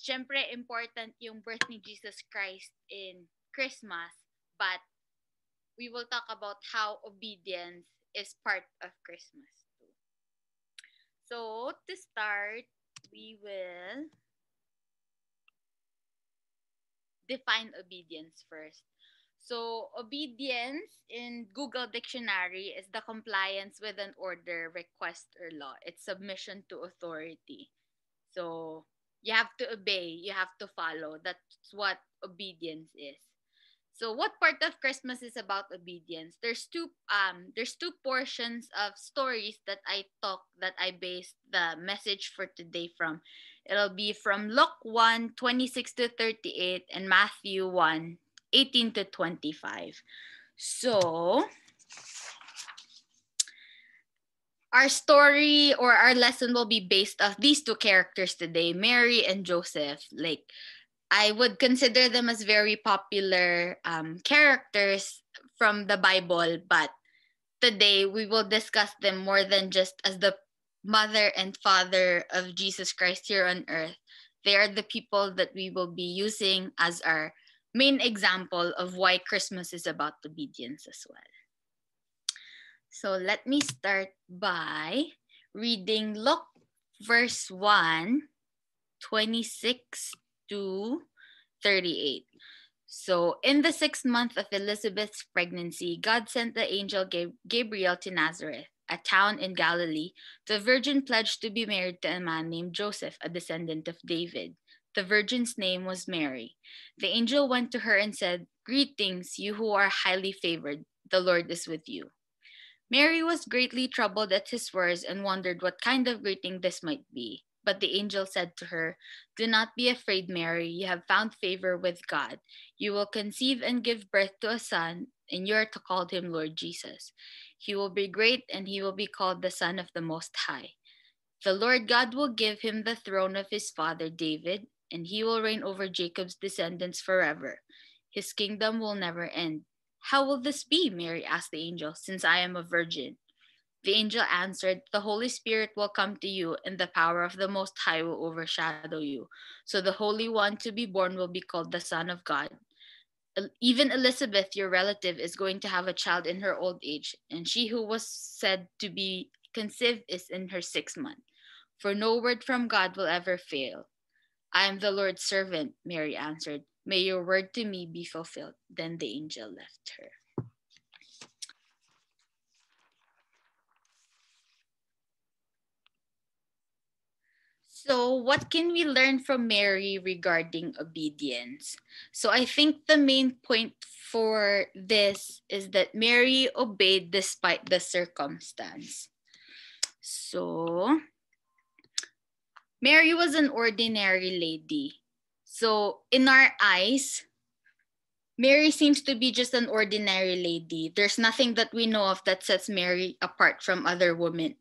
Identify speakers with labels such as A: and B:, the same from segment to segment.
A: syempre important yung birth ni Jesus Christ in Christmas, but we will talk about how obedience is part of Christmas too. So, to start, we will define obedience first. So, obedience in Google Dictionary is the compliance with an order, request, or law. It's submission to authority. So, you have to obey, you have to follow. That's what obedience is. So, what part of Christmas is about obedience? There's two portions of stories that I based the message for today from. It'll be from Luke 1:26 to 38 and Matthew 1:18 to 25. So, our story or our lesson will be based off these two characters today, Mary and Joseph. Like, I would consider them as very popular characters from the Bible, but today we will discuss them more than just as the mother and father of Jesus Christ here on earth. They are the people that we will be using as our main example of why Christmas is about obedience as well. So let me start by reading Luke verse 1:26 to 38. So, in the 6th month of Elizabeth's pregnancy, God sent the angel Gabriel to Nazareth, a town in Galilee, to a virgin pledged to be married to a man named Joseph, a descendant of David. The virgin's name was Mary. The angel went to her and said, "Greetings, you who are highly favored. The Lord is with you." Mary was greatly troubled at his words and wondered what kind of greeting this might be. But the angel said to her, "Do not be afraid, Mary. You have found favor with God. You will conceive and give birth to a son, and you are to call him Lord Jesus. He will be great, and he will be called the Son of the Most High. The Lord God will give him the throne of his father David, and he will reign over Jacob's descendants forever. His kingdom will never end." "How will this be?" Mary asked the angel, "since I am a virgin?" The angel answered, "The Holy Spirit will come to you, and the power of the Most High will overshadow you. So the Holy One to be born will be called the Son of God. Even Elizabeth, your relative, is going to have a child in her old age, and she who was said to be conceived is in her 6th month. For no word from God will ever fail." "I am the Lord's servant," Mary answered. "May your word to me be fulfilled." Then the angel left her. So, what can we learn from Mary regarding obedience? So, I think the main point for this is that Mary obeyed despite the circumstance. So, Mary was an ordinary lady. So, in our eyes, Mary seems to be just an ordinary lady. There's nothing that we know of that sets Mary apart from other women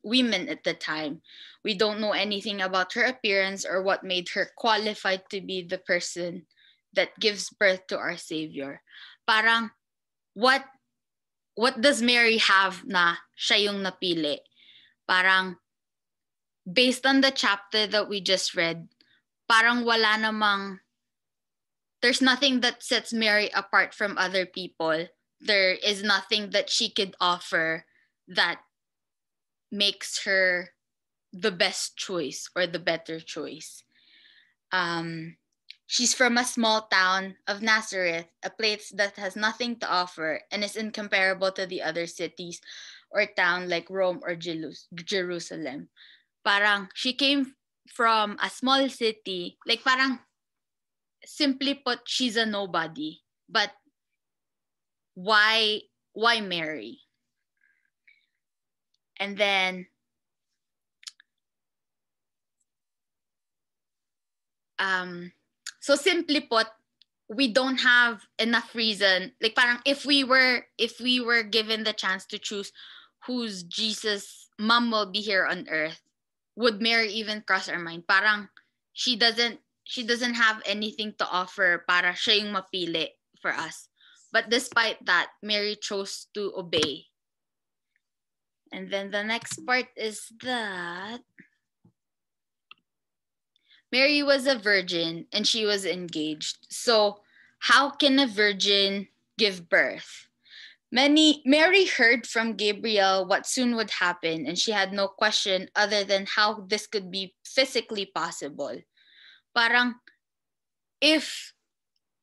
A: at the time. We don't know anything about her appearance or what made her qualified to be the person that gives birth to our Savior. Parang what what does Mary have na siya yung napili? Parang based on the chapter that we just read, parang wala namang there's nothing that sets Mary apart from other people. There is nothing that she could offer that makes her the best choice or the better choice. She's from a small town of Nazareth, a place that has nothing to offer and is incomparable to the other cities or town like Rome or Jerusalem. Parang she came from a small city, like parang simply put, she's a nobody. But why Mary? And then so simply put, we don't have enough reason. Like parang if we were given the chance to choose whose Jesus mom will be here on earth, would Mary even cross our mind? Parang she doesn't have anything to offer para siya yung mapili for us. But despite that, Mary chose to obey. And then the next part is that Mary was a virgin and she was engaged. So, how can a virgin give birth? Mary heard from Gabriel what soon would happen, and she had no question other than how this could be physically possible. Parang if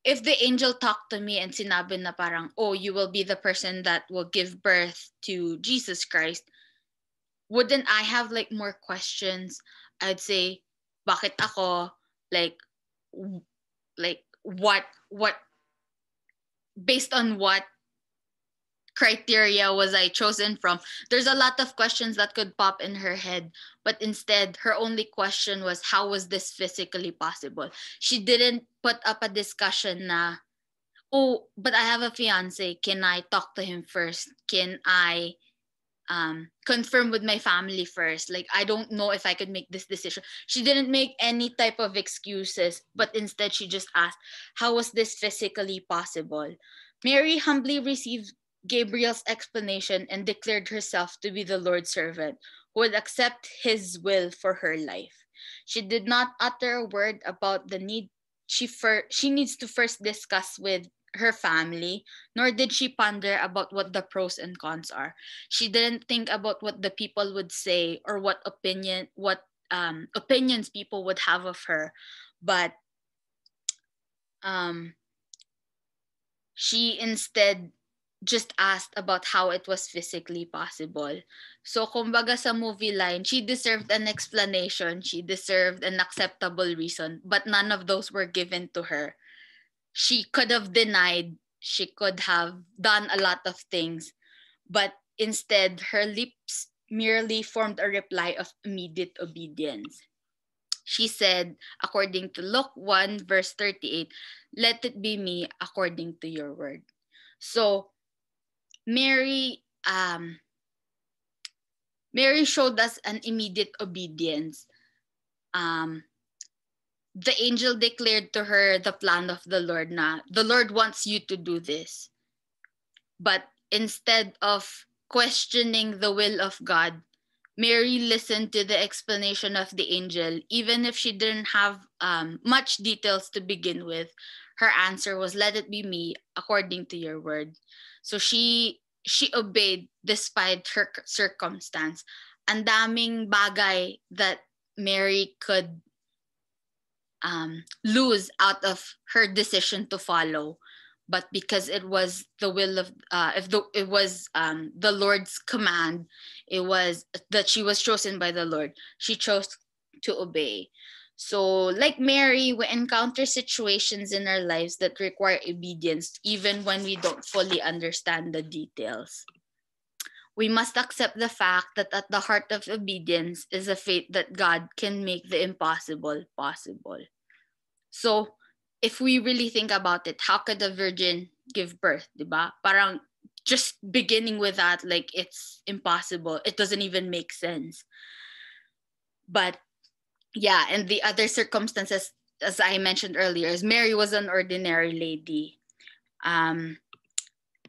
A: the angel talked to me and sinabi na parang, oh, you will be the person that will give birth to Jesus Christ, wouldn't I have like more questions? I'd say, bakit ako? Like, what, based on what criteria was I chosen from? There's a lot of questions that could pop in her head, but instead, her only question was, how was this physically possible? She didn't put up a discussion na, oh, but I have a fiance. Can I talk to him first? Can I confirm with my family first? Like, I don't know if I could make this decision. She didn't make any type of excuses, but instead she just asked, how was this physically possible? Mary humbly received Gabriel's explanation and declared herself to be the Lord's servant who would accept his will for her life. She did not utter a word about the need she needs to first discuss with her family, nor did she ponder about what the pros and cons are. She didn't think about what the people would say or what opinions people would have of her, but um, she instead just asked about how it was physically possible. So, kumbaga sa movie line, she deserved an explanation, she deserved an acceptable reason, but none of those were given to her. She could have denied, she could have done a lot of things, but instead, her lips merely formed a reply of immediate obedience. She said, according to Luke 1, verse 38, let it be me according to your word. So, Mary, Mary showed us an immediate obedience. The angel declared to her the plan of the Lord na the Lord wants you to do this. But instead of questioning the will of God, Mary listened to the explanation of the angel, even if she didn't have much details to begin with. Her answer was, "Let it be me, according to your word." So she obeyed despite her circumstance. Ang daming bagay that Mary could lose out of her decision to follow, but because it was the will of if the it was the Lord's command, it was that she was chosen by the Lord, she chose to obey. So like Mary, we encounter situations in our lives that require obedience even when we don't fully understand the details. We must accept the fact that at the heart of obedience is a faith that God can make the impossible possible. So, if we really think about it, how could a virgin give birth, diba? Parang just beginning with that, like it's impossible. It doesn't even make sense. But yeah, and the other circumstances, as I mentioned earlier, is Mary was an ordinary lady.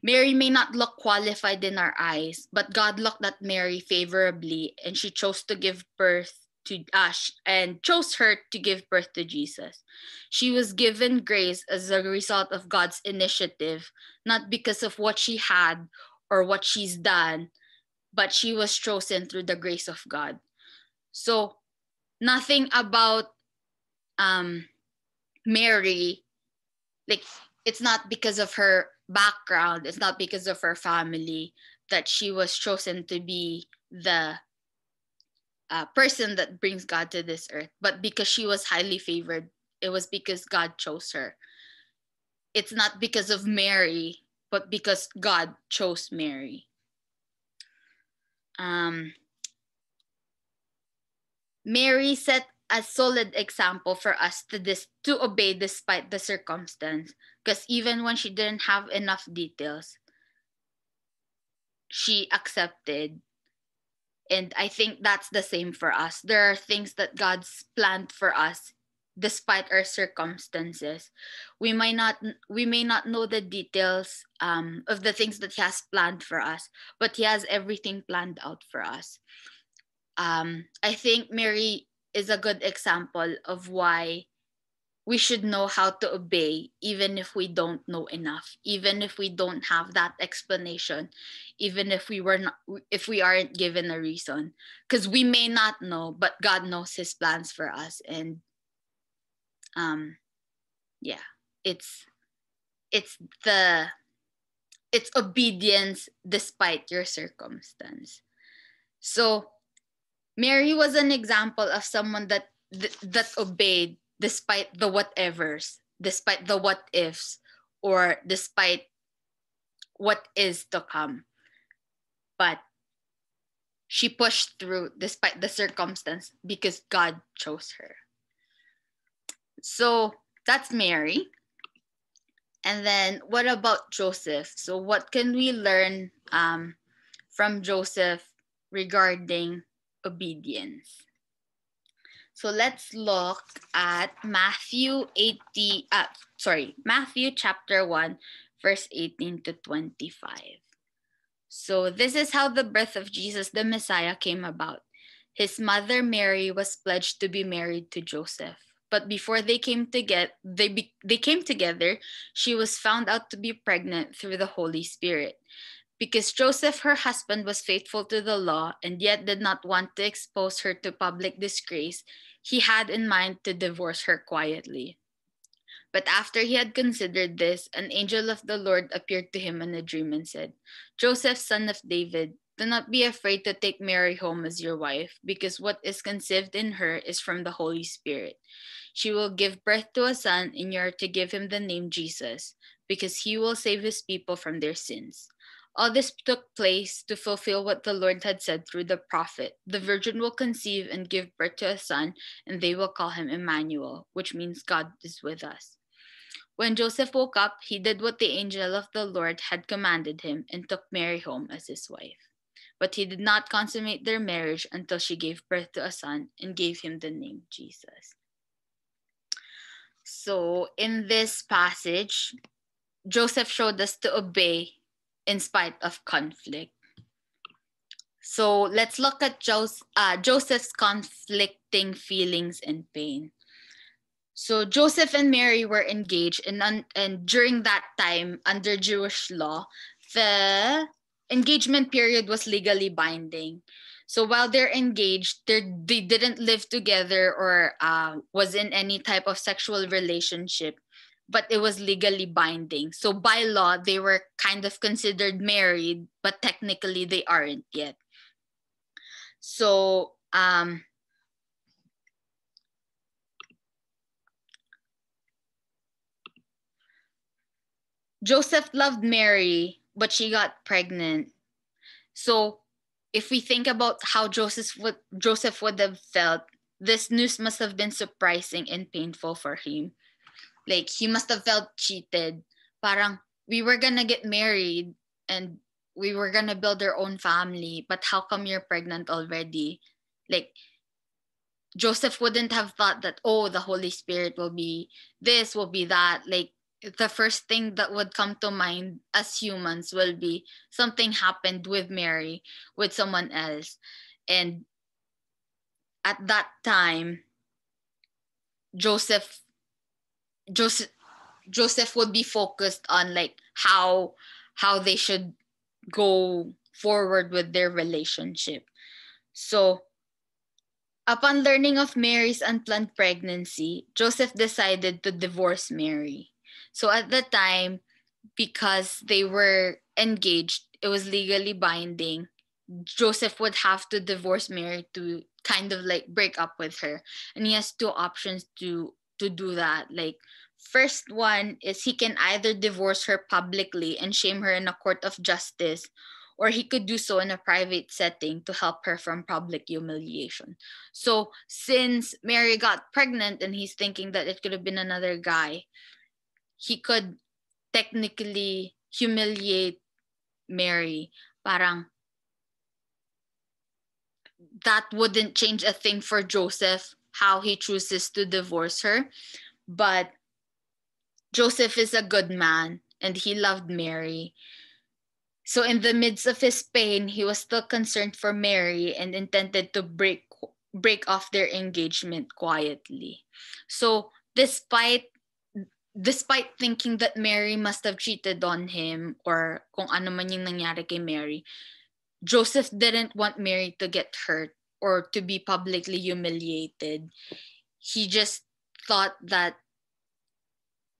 A: Mary may not look qualified in our eyes, but God looked at Mary favorably, and she chose to give birth to Ash and chose her to give birth to Jesus. She was given grace as a result of God's initiative, not because of what she had or what she's done, but she was chosen through the grace of God. So nothing about Mary, like it's not because of her background, it's not because of her family that she was chosen to be the person that brings God to this earth, but because she was highly favored, it was because God chose her. It's not because of Mary, but because God chose Mary. Mary set a solid example for us to obey despite the circumstance, because even when she didn't have enough details, she accepted. And I think that's the same for us. There are things that God's planned for us despite our circumstances. We may not know the details of the things that he has planned for us, but he has everything planned out for us. I think Mary is a good example of why we should know how to obey even if we don't know enough, even if we don't have that explanation, even if we aren't given a reason, because we may not know, but God knows his plans for us. And yeah, it's it's the it's obedience despite your circumstance. So Mary was an example of someone that obeyed despite the whatevers, despite the what ifs, or despite what is to come. But she pushed through despite the circumstance because God chose her. So that's Mary. And then what about Joseph? So what can we learn from Joseph regarding obedience? So let's look at Matthew chapter 1, verse 18 to 25. So this is how the birth of Jesus the Messiah came about. His mother Mary was pledged to be married to Joseph. But before they came together, she was found out to be pregnant through the Holy Spirit. Because Joseph, her husband, was faithful to the law and yet did not want to expose her to public disgrace, he had in mind to divorce her quietly. But after he had considered this, an angel of the Lord appeared to him in a dream and said, Joseph, son of David, do not be afraid to take Mary home as your wife, because what is conceived in her is from the Holy Spirit. She will give birth to a son, and you are to give him the name Jesus, because he will save his people from their sins. All this took place to fulfill what the Lord had said through the prophet. The virgin will conceive and give birth to a son, and they will call him Emmanuel, which means God is with us. When Joseph woke up, he did what the angel of the Lord had commanded him and took Mary home as his wife. But he did not consummate their marriage until she gave birth to a son and gave him the name Jesus. So in this passage, Joseph showed us to obey in spite of conflict. So let's look at Joseph's conflicting feelings and pain. So Joseph and Mary were engaged, and during that time, under Jewish law, the engagement period was legally binding. So while they're engaged, they didn't live together or was in any type of sexual relationship, but it was legally binding. So by law, they were kind of considered married, but technically they aren't yet. So Joseph loved Mary, but she got pregnant. So if we think about how Joseph would have felt, this news must have been surprising and painful for him. Like, he must have felt cheated. Parang, we were gonna get married and we were gonna build our own family, but how come you're pregnant already? Like, Joseph wouldn't have thought that, oh, the Holy Spirit will be this, will be that. Like, the first thing that would come to mind as humans will be something happened with Mary, with someone else. And at that time, Joseph would be focused on like how they should go forward with their relationship. So upon learning of Mary's unplanned pregnancy, Joseph decided to divorce Mary. So at the time, because they were engaged, it was legally binding. Joseph would have to divorce Mary to kind of like break up with her. And he has two options to do that. Like, first one is he can either divorce her publicly and shame her in a court of justice, or he could do so in a private setting to help her from public humiliation. So since Mary got pregnant and he's thinking that it could have been another guy, he could technically humiliate Mary. Parang that wouldn't change a thing for Joseph, how he chooses to divorce her. But Joseph is a good man and he loved Mary. So in the midst of his pain, he was still concerned for Mary and intended to break break off their engagement quietly. So despite thinking that Mary must have cheated on him or kung ano man yung nangyari kay Mary, Joseph didn't want Mary to get hurt or to be publicly humiliated. He just thought that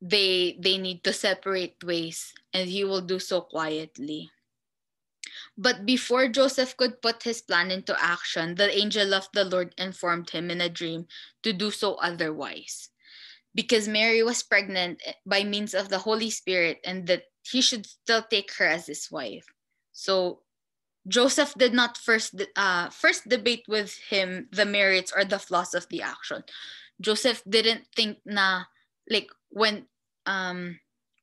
A: they need to separate ways, and he will do so quietly. But before Joseph could put his plan into action, the angel of the Lord informed him in a dream to do so otherwise, because Mary was pregnant by means of the Holy Spirit and that he should still take her as his wife. So Joseph did not first debate with him the merits or the flaws of the action. Joseph didn't think na, like, when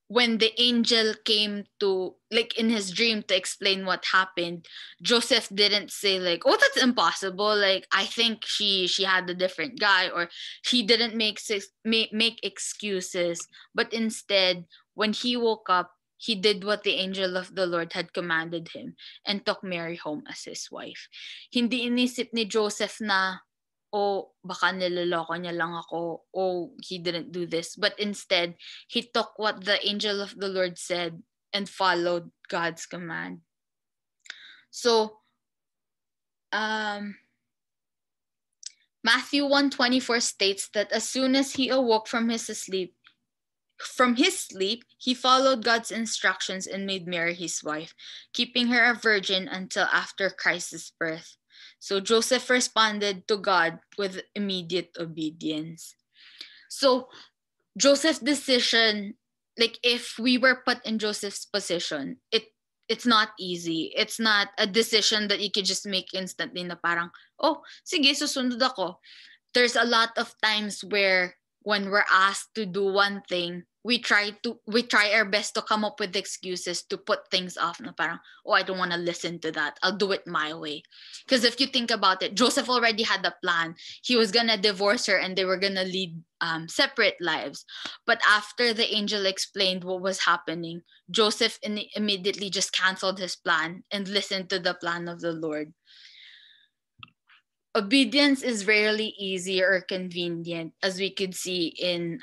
A: the angel came to, like, in his dream to explain what happened, Joseph didn't say like, oh, that's impossible, like, I think she had a different guy, or he didn't make excuses. But instead, when he woke up, he did what the angel of the Lord had commanded him and took Mary home as his wife. Hindi inisip ni Joseph na, oh, baka niloloko niya lang ako, oh, he didn't do this. But instead, he took what the angel of the Lord said and followed God's command. So, Matthew 1:24 states that as soon as he awoke from his sleep, he followed God's instructions and made Mary his wife, keeping her a virgin until after Christ's birth. So Joseph responded to God with immediate obedience. So Joseph's decision, like, if we were put in Joseph's position, it's not easy. It's not a decision that you could just make instantly na parang, oh, sige, susundod ako. There's a lot of times where when we're asked to do one thing, we try our best to come up with excuses to put things off na parang, oh, I don't want to listen to that. I'll do it my way. Because if you think about it, Joseph already had a plan. He was going to divorce her and they were going to lead separate lives. But after the angel explained what was happening, Joseph immediately just canceled his plan and listened to the plan of the Lord. Obedience is rarely easy or convenient, as we could see in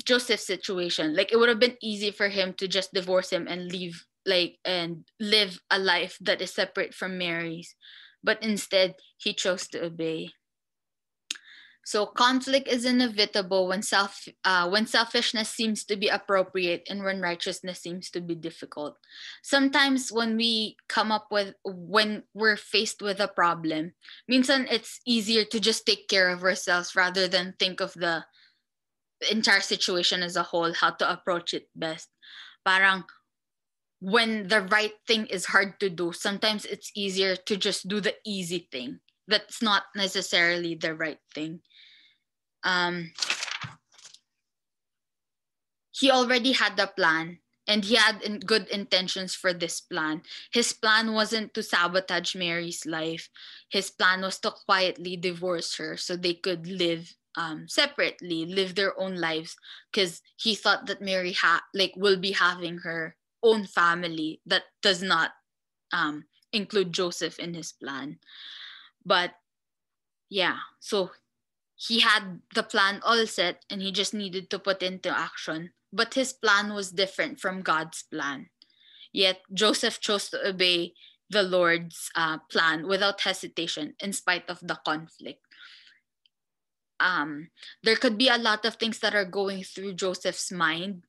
A: Joseph's situation. Like, it would have been easy for him to just divorce him and leave, like, and live a life that is separate from Mary's. But instead, he chose to obey. So conflict is inevitable when selfishness seems to be appropriate and when righteousness seems to be difficult. Sometimes when we're faced with a problem, minsan it's easier to just take care of ourselves rather than think of the entire situation as a whole, how to approach it best. Parang when the right thing is hard to do, sometimes it's easier to just do the easy thing. That's not necessarily the right thing. He already had the plan and he had good intentions for this plan. His plan wasn't to sabotage Mary's life. His plan was to quietly divorce her so they could live separately, live their own lives, because he thought that Mary will be having her own family that does not include Joseph in his plan. But yeah, so he had the plan all set and he just needed to put into action. But his plan was different from God's plan. Yet Joseph chose to obey the Lord's plan without hesitation in spite of the conflict. There could be a lot of things that are going through Joseph's mind.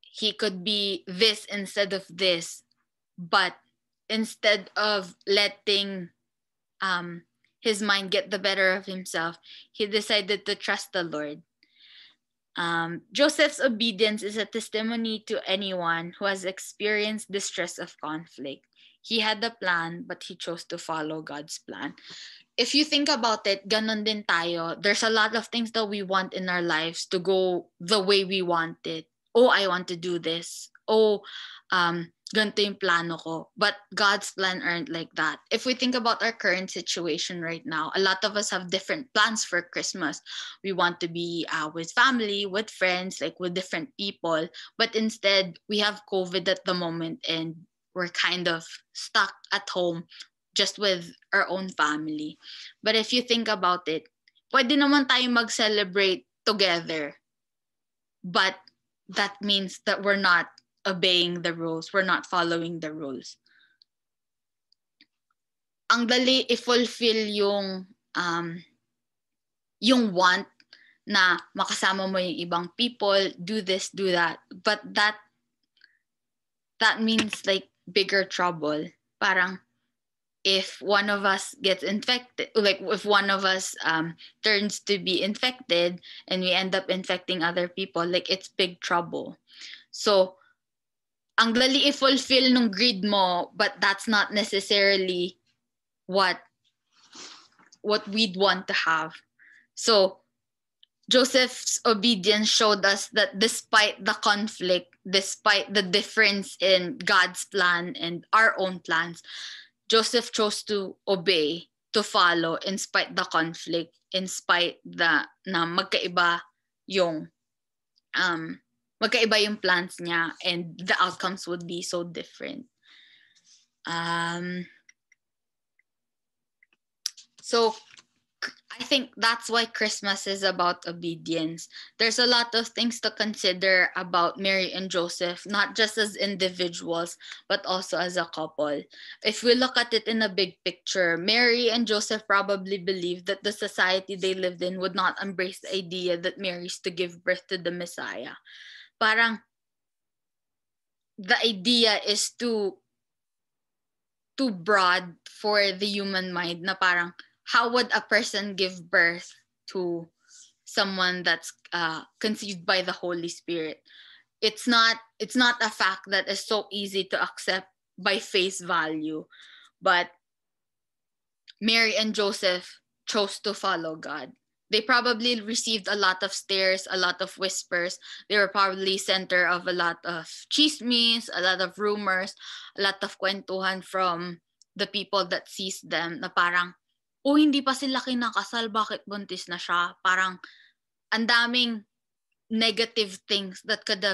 A: He could be this instead of this, but instead of letting his mind get the better of himself, he decided to trust the Lord. Joseph's obedience is a testimony to anyone who has experienced the stress of conflict. He had the plan, but he chose to follow God's plan. If you think about it, ganon din tayo. There's a lot of things that we want in our lives to go the way we want it. Oh, I want to do this. Oh, ganito yung plano ko. But God's plan aren't like that. If we think about our current situation right now, a lot of us have different plans for Christmas. We want to be with family, with friends, like with different people. But instead, we have COVID at the moment and we're kind of stuck at home just with our own family. But if you think about it, pwede naman tayo mag-celebrate together. But that means that we're not obeying the rules. We're not following the rules. Ang dali i-fulfill yung want na makasama mo yung ibang people, do this, do that. But that means like bigger trouble. Parang if one of us gets infected, like if one of us turns to be infected and we end up infecting other people, like it's big trouble. So, ang dali i-fulfill nung greed mo, but that's not necessarily what we'd want to have. So, Joseph's obedience showed us that despite the conflict, despite the difference in God's plan and our own plans, Joseph chose to obey, to follow in spite the conflict, in spite na magkaiba yung plans niya and the outcomes would be so different. So I think that's why Christmas is about obedience. There's a lot of things to consider about Mary and Joseph, not just as individuals, but also as a couple. If we look at it in a big picture, Mary and Joseph probably believed that the society they lived in would not embrace the idea that Mary is to give birth to the Messiah. Parang the idea is too broad for the human mind na parang how would a person give birth to someone that's conceived by the Holy Spirit? It's not a fact that is so easy to accept by face value. But Mary and Joseph chose to follow God. They probably received a lot of stares, a lot of whispers. They were probably center of a lot of chismes, a lot of rumors, a lot of kwentuhan from the people that sees them na parang, hindi pa sila kinakasal, bakit buntis na siya? Parang ang daming negative things that could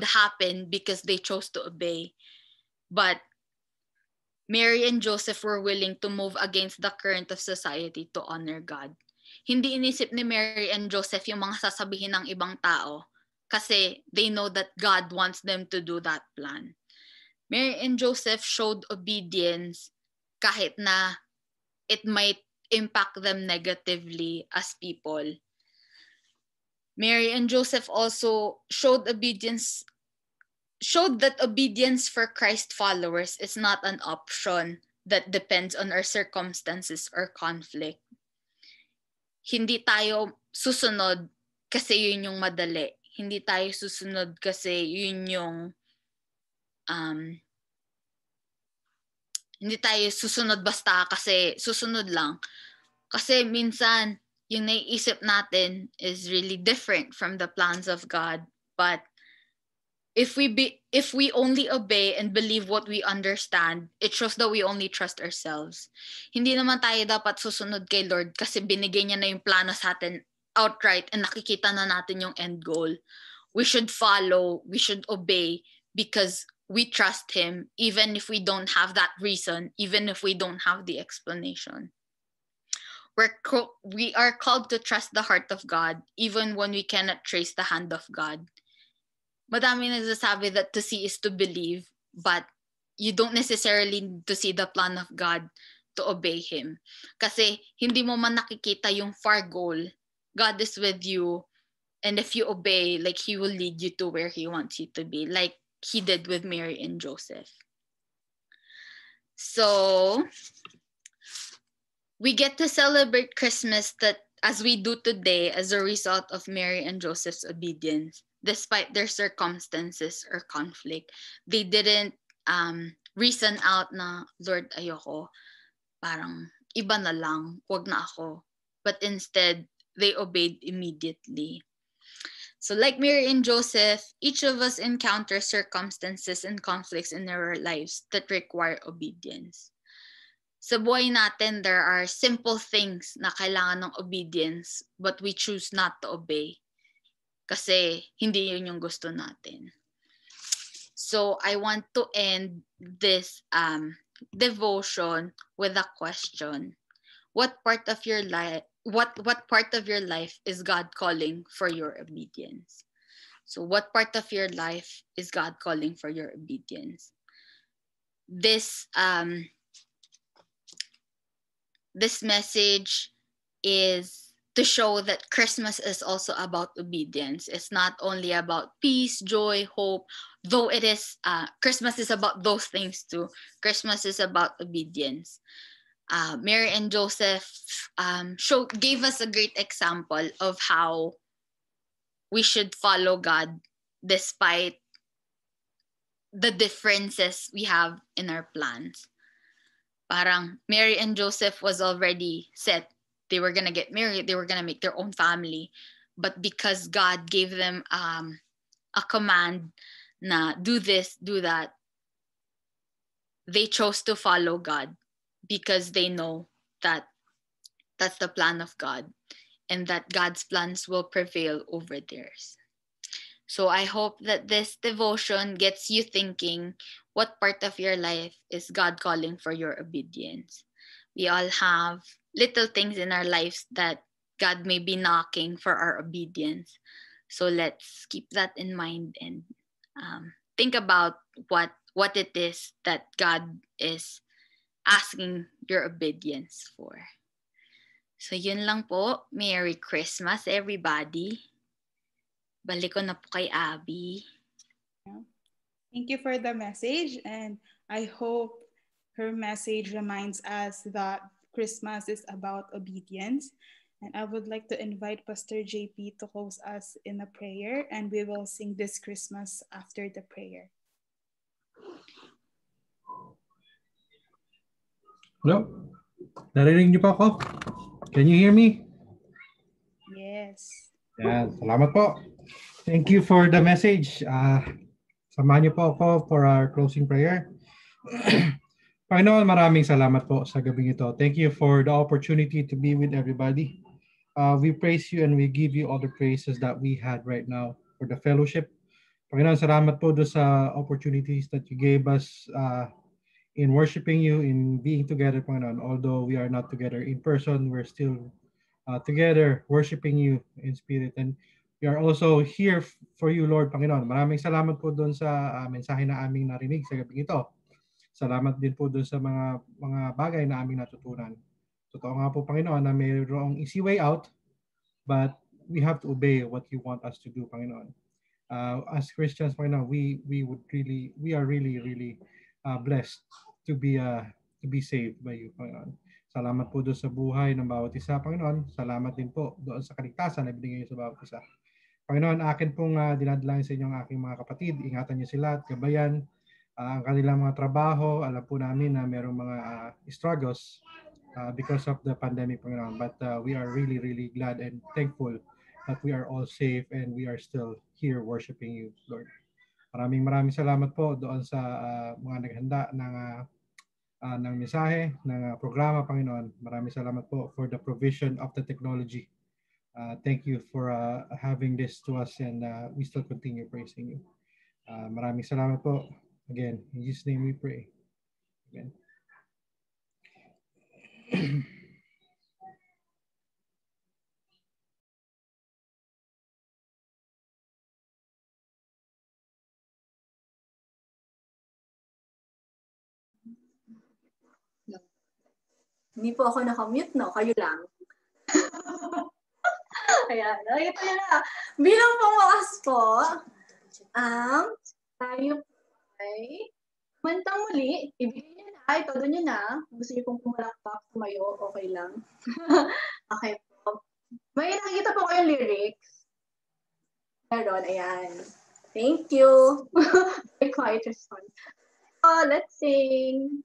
A: happen because they chose to obey. But Mary and Joseph were willing to move against the current of society to honor God. Hindi inisip ni Mary and Joseph yung mga sasabihin ng ibang tao kasi they know that God wants them to do that plan. Mary and Joseph showed obedience kahit na it might impact them negatively as people. Mary and Joseph also showed that obedience for Christ followers is not an option that depends on our circumstances or conflict. Hindi tayo susunod kasi yun yung madali. Hindi tayo susunod kasi yun yung hindi tayo susunod basta kasi susunod lang. Kasi minsan, yung naiisip natin is really different from the plans of God. But if we only obey and believe what we understand, it shows that we only trust ourselves. Hindi naman tayo dapat susunod kay Lord kasi binigay niya na yung plano sa atin outright and nakikita na natin yung end goal. We should follow, we should obey because we trust Him even if we don't have that reason, even if we don't have the explanation. We are called to trust the heart of God even when we cannot trace the hand of God. Madami nagsasabi that to see is to believe, but you don't necessarily need to see the plan of God to obey Him. Kasi hindi mo man nakikita yung far goal. God is with you, and if you obey, like He will lead you to where He wants you to be, like He did with Mary and Joseph. So, we get to celebrate Christmas that as we do today as a result of Mary and Joseph's obedience. Despite their circumstances or conflict, they didn't reason out na, Lord, ayoko. Parang iba na lang, wag na ako. But instead, they obeyed immediately. So like Mary and Joseph, each of us encounters circumstances and conflicts in our lives that require obedience. Sa buhay natin, there are simple things na kailangan ng obedience, but we choose not to obey. Kasi hindi yun yung gusto natin. So I want to end this devotion with a question. What part of your life is God calling for your obedience? So what part of your life is God calling for your obedience? This message is to show that Christmas is also about obedience. It's not only about peace, joy, hope, though it is, Christmas is about those things too. Christmas is about obedience. Mary and Joseph gave us a great example of how we should follow God despite the differences we have in our plans. Parang Mary and Joseph was already set. They were gonna get married. They were gonna make their own family. But because God gave them a command na do this, do that, they chose to follow God because they know that that's the plan of God and that God's plans will prevail over theirs. So I hope that this devotion gets you thinking, what part of your life is God calling for your obedience? We all have little things in our lives that God may be knocking for our obedience. So let's keep that in mind and think about what it is that God is asking your obedience for. So yun lang po. Merry Christmas, everybody. Balik ko na po kay Abby.
B: Thank you for the message, and I hope her message reminds us that Christmas is about obedience. And I would like to invite Pastor JP to close us in a prayer, and we will sing this Christmas after the prayer.
C: Hello? Narinig niyo pa ako? Can you hear me?
B: Yes.
C: Yan, salamat po. Thank you for the message. Samahan niyo po ako for our closing prayer. Panginoon, maraming salamat po sa gabing ito. Thank you for the opportunity to be with everybody. We praise you and we give you all the praises that we had right now for the fellowship. Panginoon, salamat po doon sa opportunities that you gave us in worshiping you, in being together, Panginoon. Although we are not together in person, we're still together worshiping you in spirit. And we are also here for you, Lord, Panginoon. Maraming salamat po doon sa mensahe na aming narinig sa gabing ito. Salamat din po doon sa mga bagay na aming natutunan. Totoo nga po, Panginoon, na mayroong easy way out, but we have to obey what you want us to do, Panginoon. As Christians, Panginoon, we are really blessed to be saved by you, Panginoon. Salamat po doon sa buhay ng bawat isa, Panginoon. Salamat din po doon sa kaligtasan na binigay niyo sa bawat isa. Panginoon, akin pong dinadalangin sa inyo ang aking mga kapatid. Ingatan niyo sila at gabayan ang kanilang mga trabaho. Alam po namin na mayroong mga struggles because of the pandemic, Panginoon. But we are really glad and thankful that we are all safe and we are still here worshiping you, Lord. Maraming salamat po doon sa mga naghanda ng mensahe, ng programa, Panginoon. Maraming salamat po for the provision of the technology. Thank you for having this to us and we still continue praising you. Maraming salamat po. Again, in Jesus' name we pray. Amen.
D: Hindi po ako nakamute, no? Kayo lang. Ayan, ito na. Bilang pangwakas po, tayo ay mantang muli, ibigay niyo na, itodo niyo na. Gusto niyo pong pumalakpak, tumayo, okay lang. Okay po. May nakikita po kayong lyrics. Meron, ayan. Thank you. Very quiet response. Let's sing.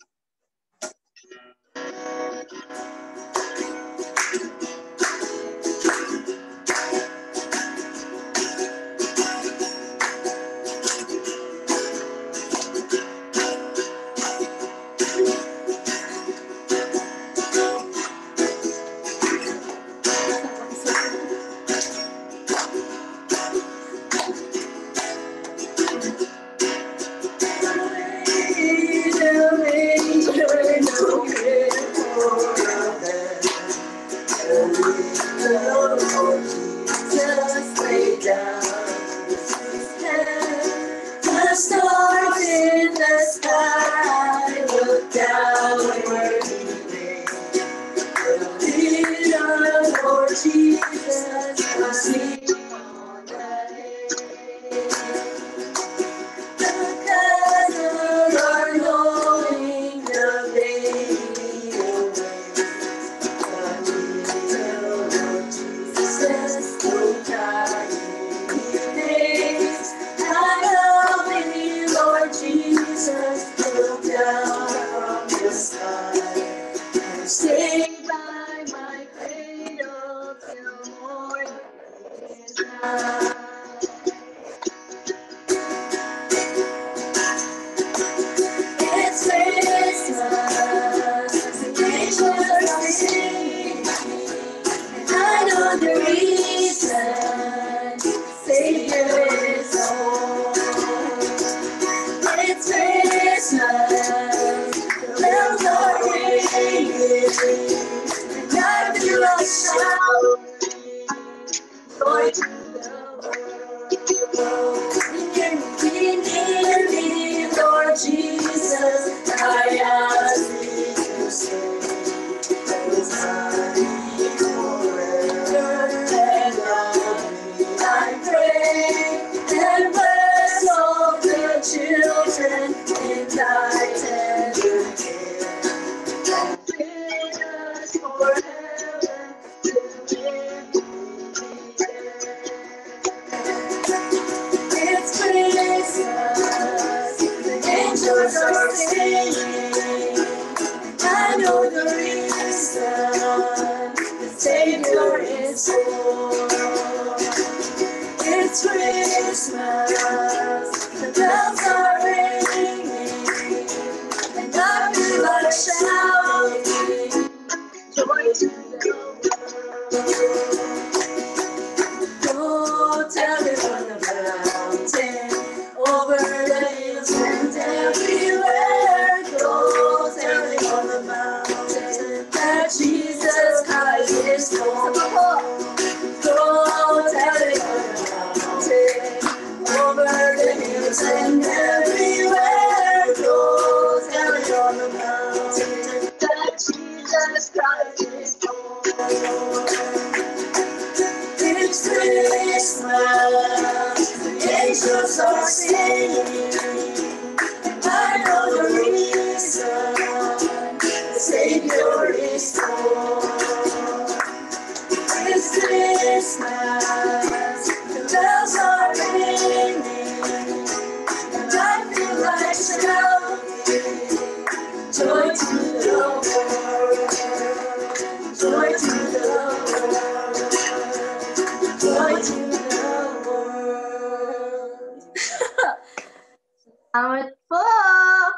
D: Salamat po!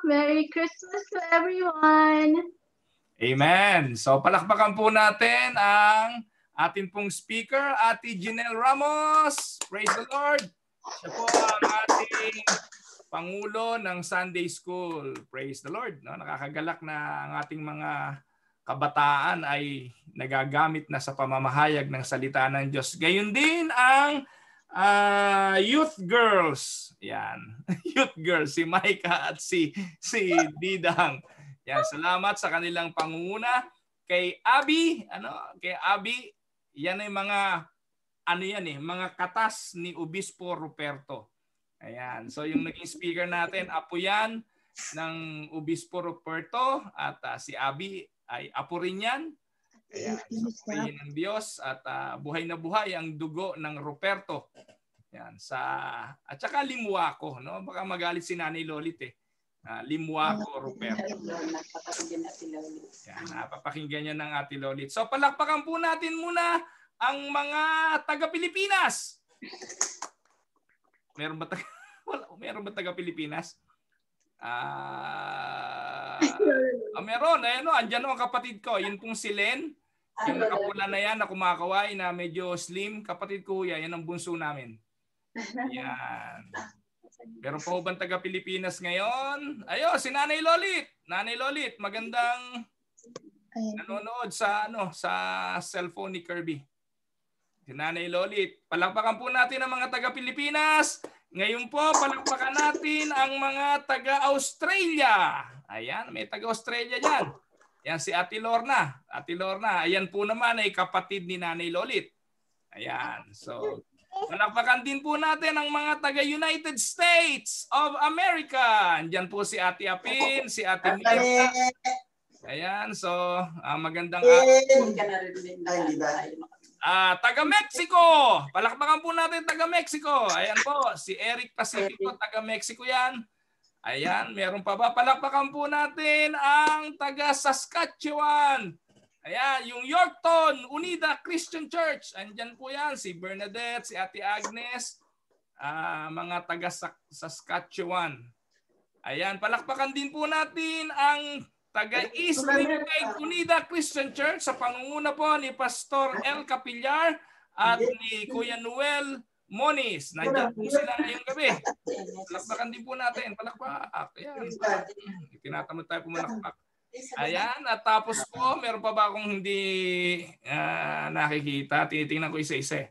D: Merry Christmas to everyone!
E: Amen. So palakpakan po natin ang ating pong speaker, Ate Janelle Ramos. Praise the Lord. Siya po ang ating Pangulo ng Sunday School. Praise the Lord. No? Nakakagalak na ang ating mga kabataan ay nagagamit na sa pamamahayag ng salita ng Diyos. Gayun din ang youth girls. Yan. Youth girls, si Micah at si Didang. Yan, salamat sa kanilang pangunguna. Kay Abby, yan ay mga mga katas ni Obispo Ruperto. Ayan. So yung naging speaker natin, apo yan ng Obispo Ruperto at si Abby ay apo rin yan. Ayan. So purihin ng Diyos at buhay na buhay ang dugo ng Ruperto. Yan, at saka Limuaco, no? Baka magalit si Nanay Lolit eh. Limuaco Ruperto. Yan, napapakinggan niya ng Ate Lolit. So palakpakan po natin muna ang mga taga-Pilipinas. Meron ba taga-Pilipinas? Meron. Ayun, andyan ang kapatid ko. Yun pong si Len. Yung nakapula na yan na kumakaway na medyo slim. Kapatid ko yan. Yan ang bunso namin. Yan. Meron pa bang taga-Pilipinas ngayon? Ayo, si Nanay Lolit. Nanay Lolit, magandang nanonood sa cellphone ni Kirby. Si Nanay Lolit. Palakpakan po natin ang mga taga-Pilipinas. Ngayon po, palakpakan natin ang mga taga-Australia. Ayan, may taga-Australia dyan. Yan si Ate Lorna. Ate Lorna, ayan po naman ay kapatid ni Nanay Lolit. Ayan, so palakpakan din po natin ang mga taga-United States of America. Diyan po si Ate Apin, si Ate Mirta. Ayan, so magandang taga-Mexico. Palakpakan po natin taga-Mexico. Ayan po, si Eric Pacifico, taga-Mexico yan. Ayan, meron pa ba? Palakpakan po natin ang taga-Saskatchewan. Ayan, yung Yorkton Unida Christian Church. Andyan po yan, si Bernadette, si Ate Agnes, mga taga Saskatchewan. Ayan, palakpakan din po natin ang taga East Winnipeg Unida Christian Church sa pangunguna po ni Pastor El Capillar at ni Kuya Noel Moniz. Nandiyan po sila ngayong gabi. Palakpakan din po natin. Palakpak. Ayan. Tinatamad tayo pumalakpak. Ayan, at tapos po, meron pa ba akong hindi nakikita? Tinitingnan ko isa-isa.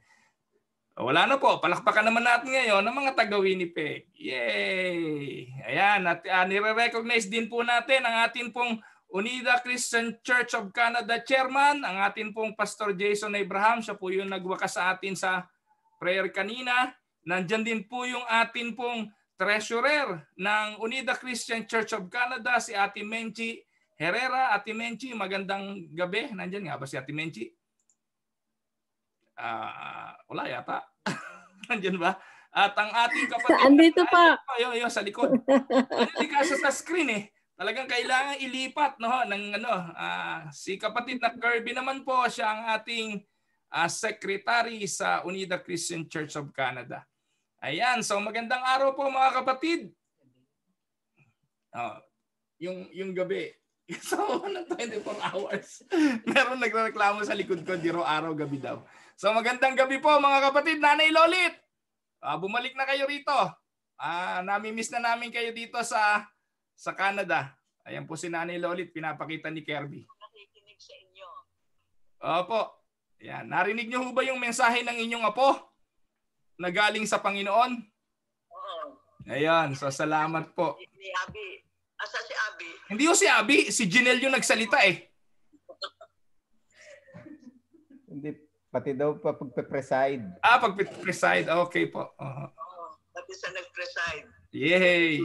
E: Wala na po. Palakpakan naman natin ngayon ng mga taga-Winnipeg. Yay! Ayan, at nire-recognize din po natin ang ating pong Unida Christian Church of Canada Chairman, ang ating pong Pastor Jason Abraham. Siya po yung nagwakas sa atin sa prayer kanina. Nandyan din po yung ating pong treasurer ng Unida Christian Church of Canada, si Ate Menchi Herrera. Ate Menchi, magandang gabi. Nandyan nga ba si Ate Menchi? Wala yata. Nandyan ba? At ang ating kapatid.
F: Andito pa.
E: Ayun, sa likod. Hindi kasi sa screen eh. Talagang kailangan ilipat ng si kapatid na Kirby naman po, siya ang ating secretary sa Unida Christian Church of Canada. Ayan, so magandang araw po mga kapatid. Yung gabi. So, 24 hours. Meron nagreklamo sa likod ko, diro araw, gabi daw. So, magandang gabi po mga kapatid. Nanay Lolit, bumalik na kayo rito. Nami-miss na namin kayo dito sa Canada. Ayan po si Nanay Lolit, pinapakita ni Kirby.
G: Nakikinig sa inyo.
E: Opo. Ayan. Narinig niyo ho ba yung mensahe ng inyong apo na galing sa Panginoon?
G: Oo.
E: Ayan, so salamat po.
G: Si Abi. Asa si Abi?
E: Hindi ho si Abi, si Jinel yung nagsalita eh.
H: Hindi, pati daw pa pagpe-preside.
E: Pagpe-preside. Okay po.
G: Oo, pati sa nag-preside.
E: Yay!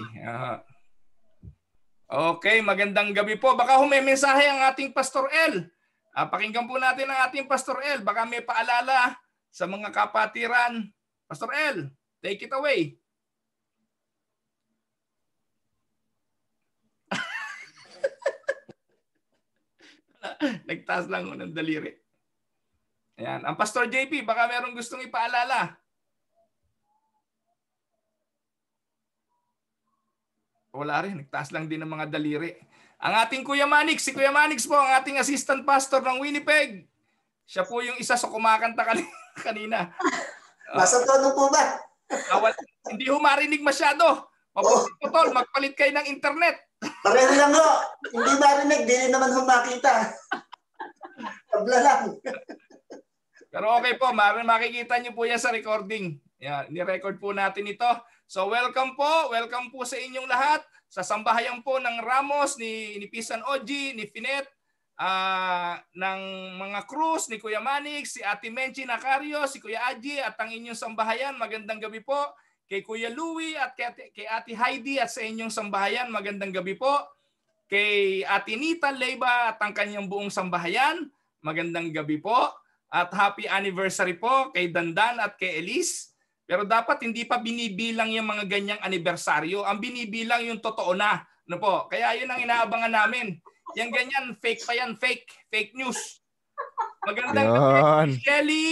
E: Okay, magandang gabi po. Baka may mensahe ang ating Pastor El. Pakinggan po natin ang ating Pastor El. Baka may paalala sa mga kapatiran. Pastor El, take it away. Nagtaas lang ng daliri. Ayan. Ang Pastor JP, baka merong gustong ipaalala. Wala rin. Nagtaas lang din ng mga daliri. Ang ating Kuya Manix, si Kuya Manix po, ang ating assistant pastor ng Winnipeg. Siya po yung isa sa kumakanta kanina.
I: Nasa tono po ba?
E: Hindi ho marinig masyado. Mabuti po tol, magpalit kayo ng internet.
I: Pareho lang ho. Hindi marinig, di naman ho makita. Tabla lang.
E: Pero okay po, makikita niyo po yan sa recording. Yan, ni-record po natin ito. So welcome po sa inyong lahat. Sa sambahayan po ng Ramos, ni Pisan Oji, ni Finet, ng mga Cruz, ni Kuya Manix, si Ate Menchi Nacario, si Kuya Aji, at ang inyong sambahayan. Magandang gabi po. Kay Kuya Louie at kay Ate Heidi at sa inyong sambahayan. Magandang gabi po. Kay Ate Nita Leyba at ang kanyang buong sambahayan. Magandang gabi po. At happy anniversary po kay Dandan at kay Elise. Pero dapat hindi pa binibilang yung mga ganyang anibersaryo. Ang binibilang yung totoo na. Ano po? Kaya yun ang inaabangan namin. Yang ganyan, fake pa yan. Fake news. Magandang gabi kay Shelly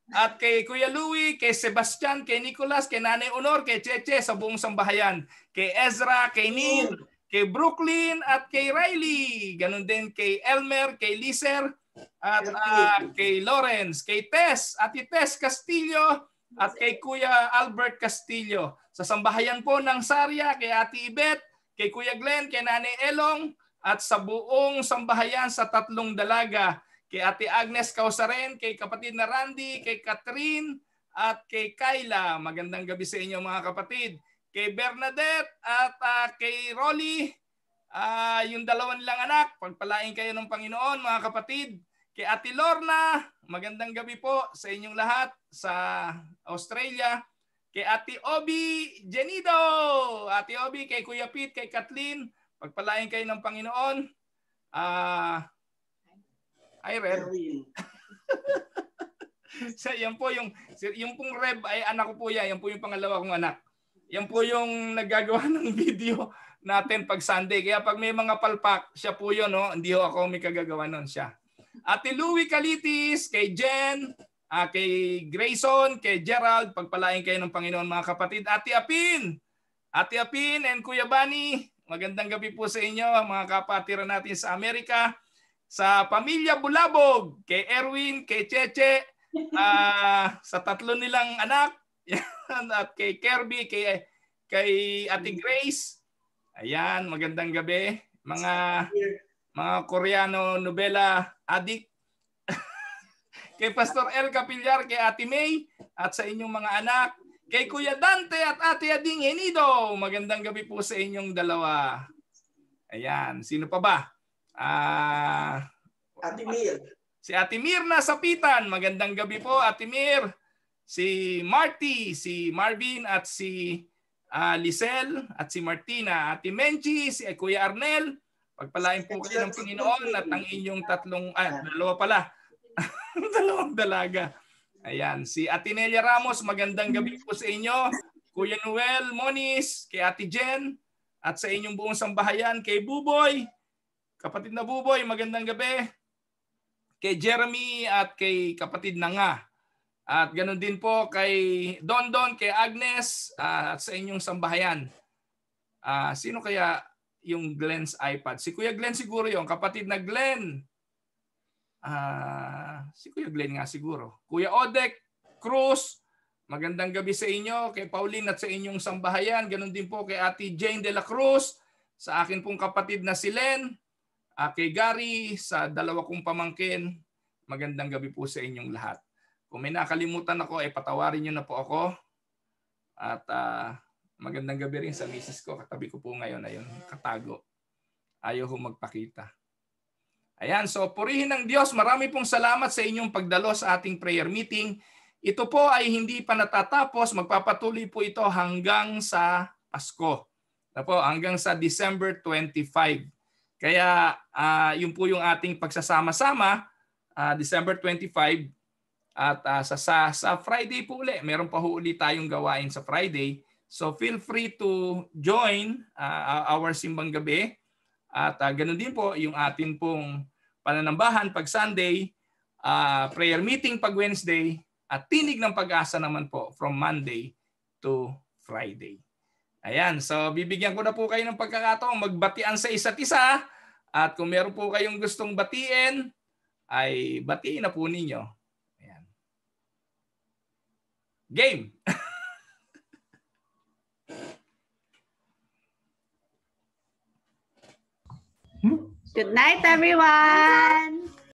E: at kay Kuya Louie, kay Sebastian, kay Nicolas, kay Nanay Honor, kay Cheche sa buong sambahayan. Kay Ezra, kay Neil, kay Brooklyn at kay Riley. Ganon din kay Elmer, kay Lizer at kay Lawrence, kay Tess, Ate Tess Castillo, at kay Kuya Albert Castillo. Sa sambahayan po ng Sarya, kay Ate Ibet, kay Kuya Glenn, kay Nanay Elong, at sa buong sambahayan sa Tatlong Dalaga, kay Ate Agnes Causaren, kay kapatid na Randy, kay Catherine, at kay Kyla. Magandang gabi sa inyo mga kapatid. Kay Bernadette at kay Rolly, yung dalawa nilang anak, pagpalain kayo ng Panginoon mga kapatid. Kay Ate Lorna, magandang gabi po sa inyong lahat sa Australia. Kay Ate Obi Genido, Ate Obi, kay Kuya Pete, kay Kathleen, pagpalain kayo ng Panginoon. Hi Reb. So, yan po yung pong Reb ay anak ko po yan. Yan po yung pangalawa kong anak. Yan po yung naggagawa ng video natin pag Sunday. Kaya pag may mga palpak, siya po yun. No? Hindi ho ako may kagagawa nun, siya. Ate Louie Calitis, kay Jen, kay Grayson, kay Gerald, pagpalain kayo ng Panginoon mga kapatid. Ate Apin and Kuya Bani, magandang gabi po sa inyo mga kapatiran natin sa Amerika. Sa pamilya Bulabog, kay Erwin, kay Cheche, sa tatlo nilang anak, at kay Kirby, kay Ate Grace. Ayan, magandang gabi. Mga Koreano novela addict. Kay Pastor El Capillar, kay Ate May, at sa inyong mga anak. Kay Kuya Dante at Ate Ading Henido. Magandang gabi po sa inyong dalawa. Ayan, sino pa ba?
I: Ate Mir.
E: Si Ate Mir na Sapitan. Magandang gabi po, Ate Mir. Si Marty, si Marvin at si Lisel at si Martina. Ate Menchi, si Kuya Arnel. Pagpalain po kayo ng Panginoon at ang inyong dalawa pala. Dalawang dalaga. Ayan, si Ate Nelia Ramos, magandang gabi po sa inyo. Kuya Noel Moniz, kay Ate Jen, at sa inyong buong sambahayan, kay Buboy, kapatid na Buboy, magandang gabi. Kay Jeremy at kay kapatid na nga. At ganoon din po kay Dondon, kay Agnes, at sa inyong sambahayan. Sino kaya yung Glenn's iPad? Si Kuya Glenn siguro yung kapatid na Glenn. Si Kuya Glenn nga siguro. Kuya Odek Cruz, magandang gabi sa inyo. Kay Pauline at sa inyong sambahayan. Ganon din po kay Ate Jane de la Cruz. Sa akin pong kapatid na si Len. Kay Gary, sa dalawa kong pamangkin. Magandang gabi po sa inyong lahat. Kung may nakalimutan ako, patawarin nyo na po ako. At magandang gabi rin sa misis ko. Katabi ko po ngayon. Ayun, katago. Ayaw ho magpakita. Ayan, so purihin ng Diyos. Marami pong salamat sa inyong pagdalo sa ating prayer meeting. Ito po ay hindi pa natatapos. Magpapatuloy po ito hanggang sa Pasko. Hanggang sa December 25. Kaya yun po yung ating pagsasama-sama, December 25. At sa Friday po uli, meron pa uli tayong gawain sa Friday. So feel free to join our simbang gabi. At ganoon din po yung atin pong pananambahan pag Sunday, prayer meeting pag Wednesday, at tinig ng pag-asa naman po from Monday to Friday. Ayan, so bibigyan ko na po kayo ng pagkakataong magbatian sa isa't isa. At kung meron po kayong gustong batiin, ay batiin na po ninyo. Ayan. Game!
F: Good night, everyone!